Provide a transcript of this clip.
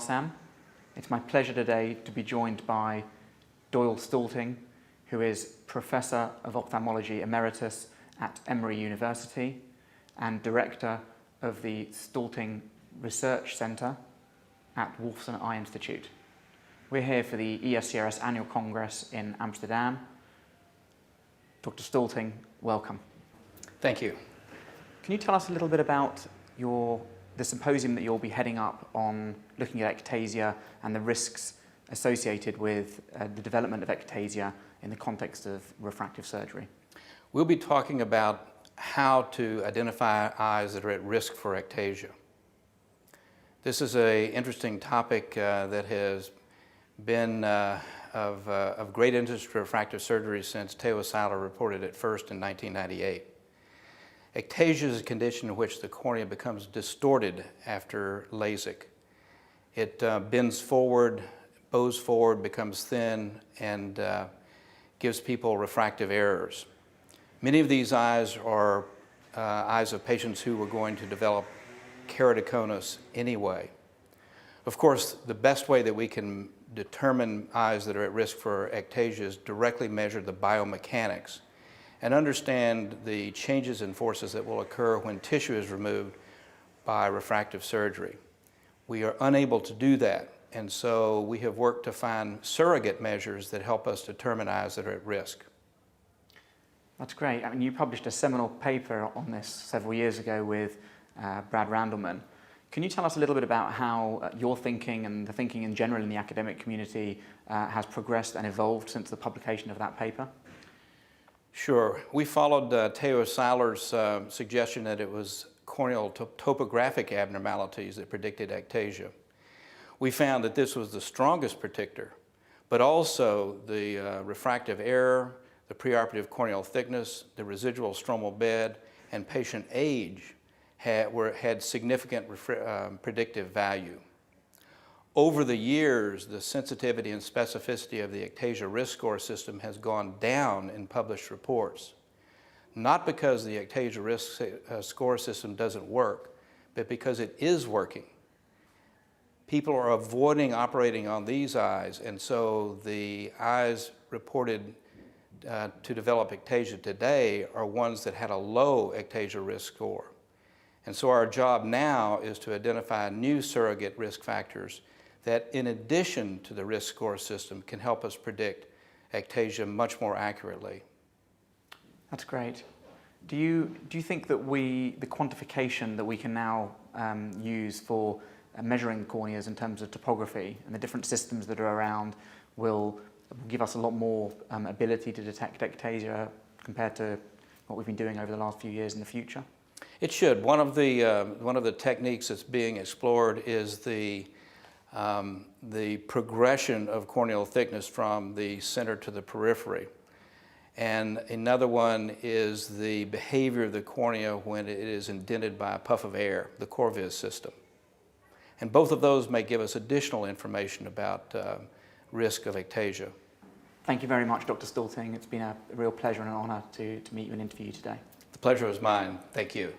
Barsam. It's my pleasure today to be joined by Doyle Stulting, who is Professor of Ophthalmology Emeritus at Emory University and Director of the Stulting Research Centre at Wolfson Eye Institute. We're here for the ESCRS Annual Congress in Amsterdam. Dr. Stulting, welcome. Thank you. Can you tell us a little bit about the symposium that you'll be heading up on looking at ectasia and the risks associated with the development of ectasia in the context of refractive surgery? We'll be talking about how to identify eyes that are at risk for ectasia. This is an interesting topic that has been of great interest to refractive surgery since Theo Seiler reported it first in 1998. Ectasia is a condition in which the cornea becomes distorted after LASIK. It bends forward, bows forward, becomes thin, and gives people refractive errors. Many of these eyes are eyes of patients who were going to develop keratoconus anyway. Of course, the best way that we can determine eyes that are at risk for ectasia is directly measure the biomechanics and understand the changes in forces that will occur when tissue is removed by refractive surgery. We are unable to do that, and so we have worked to find surrogate measures that help us determine eyes that are at risk. That's great. I mean, you published a seminal paper on this several years ago with Brad Randleman. Can you tell us a little bit about how your thinking and the thinking in general in the academic community has progressed and evolved since the publication of that paper? Sure. We followed Theo Seiler's suggestion that it was corneal topographic abnormalities that predicted ectasia. We found that this was the strongest predictor, but also the refractive error, the preoperative corneal thickness, the residual stromal bed, and patient age had significant predictive value. Over the years, the sensitivity and specificity of the ectasia risk score system has gone down in published reports. Not because the ectasia risk score system doesn't work, but because it is working. People are avoiding operating on these eyes, and so the eyes reported to develop ectasia today are ones that had a low ectasia risk score. And so our job now is to identify new surrogate risk factors that, in addition to the risk score system, can help us predict ectasia much more accurately. That's great. Do you think that the quantification that we can now use for measuring corneas in terms of topography and the different systems that are around will give us a lot more ability to detect ectasia compared to what we've been doing over the last few years in the future? It should. One of the techniques that's being explored is the progression of corneal thickness from the center to the periphery. And another one is the behavior of the cornea when it is indented by a puff of air, the Corviz system. And both of those may give us additional information about risk of ectasia. Thank you very much, Dr. Stulting. It's been a real pleasure and an honor to meet you and interview you today. The pleasure was mine. Thank you.